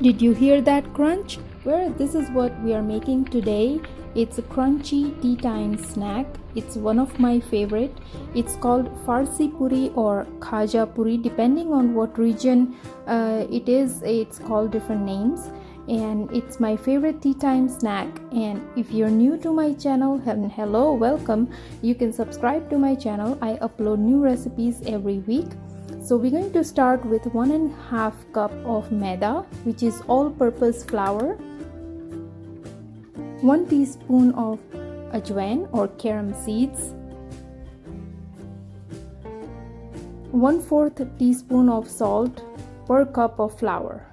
Did you hear that crunch? Well, this is what we are making today. It's a crunchy tea time snack. It's one of my favorite. It's called Farsi Puri or Khaja Puri, depending on what region it is. It's called different names, and it's my favorite tea time snack. And if you're new to my channel, hello, welcome. You can subscribe to my channel. I upload new recipes every week. So we're going to start with 1.5 cup of Maida, which is all-purpose flour, 1 teaspoon of Ajwain or Carrom seeds, 1/4 teaspoon of salt per cup of flour,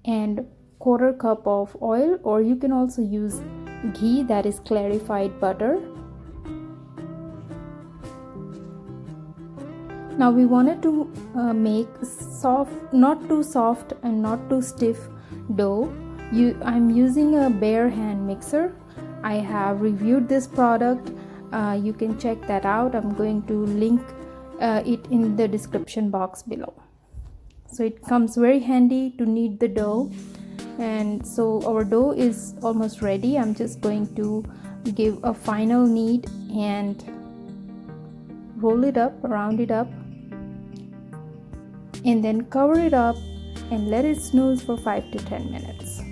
and 1/4 cup of oil, or you can also use ghee, that is clarified butter. Now we wanted to make soft, not too soft and not too stiff dough. I'm using a bare hand mixer. I have reviewed this product. You can check that out. I'm going to link it in the description box below. So it comes very handy to knead the dough. And so our dough is almost ready. I'm just going to give a final knead and roll it up, round it up, and then cover it up and let it snooze for 5 to 10 minutes.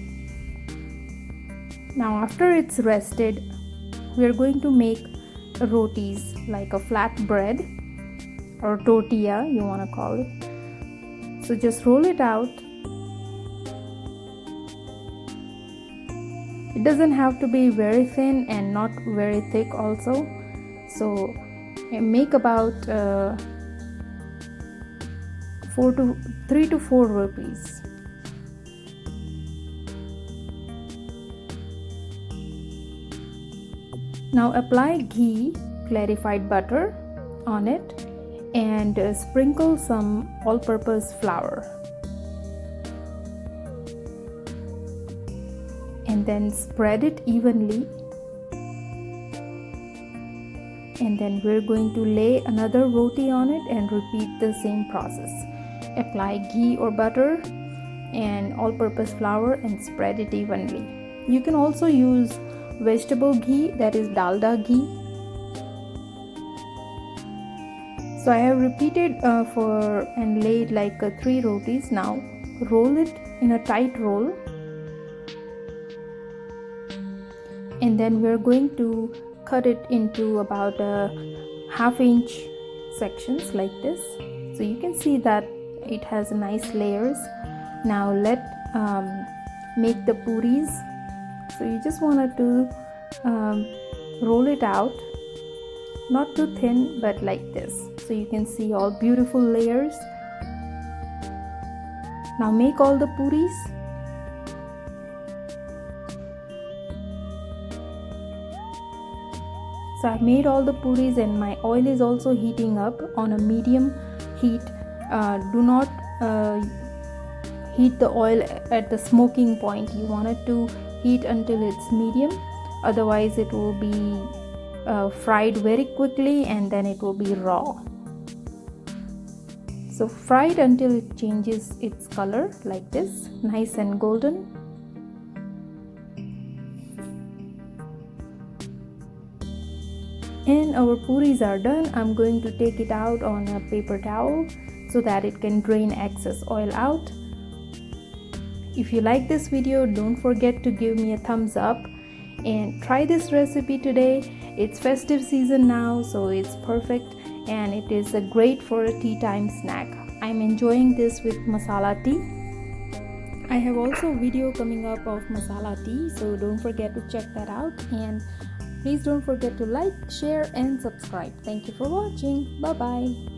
Now after it's rested, we are going to make rotis, like a flat bread or tortilla, you want to call it. So just roll it out. It doesn't have to be very thin and not very thick also. So make about 3 to 4 rotis. Now apply ghee, clarified butter on it, and sprinkle some all-purpose flour, and then spread it evenly. And then we're going to lay another roti on it and repeat the same process. Apply ghee or butter and all-purpose flour and spread it evenly. You can also use vegetable ghee, that is dalda ghee. So I have repeated and laid like 3 rotis. Now roll it in a tight roll, and then we're going to cut it into about 1/2 inch sections like this. So you can see that it has nice layers. Now let's make the puris. So you just wanted to roll it out, not too thin, but like this, so you can see all beautiful layers. Now make all the puris. So I've made all the puris, and my oil is also heating up on a medium heat. Do not heat the oil at the smoking point. You want it to heat until it's medium, otherwise it will be fried very quickly and then it will be raw. So fry it until it changes its color like this, nice and golden. And our puris are done. I'm going to take it out on a paper towel so that it can drain excess oil out. If you like this video, don't forget to give me a thumbs up and try this recipe today. It's festive season now, so it's perfect, and it is great for a tea time snack. I'm enjoying this with masala tea. I have also a video coming up of masala tea, so don't forget to check that out. And please don't forget to like, share and subscribe. Thank you for watching. Bye bye.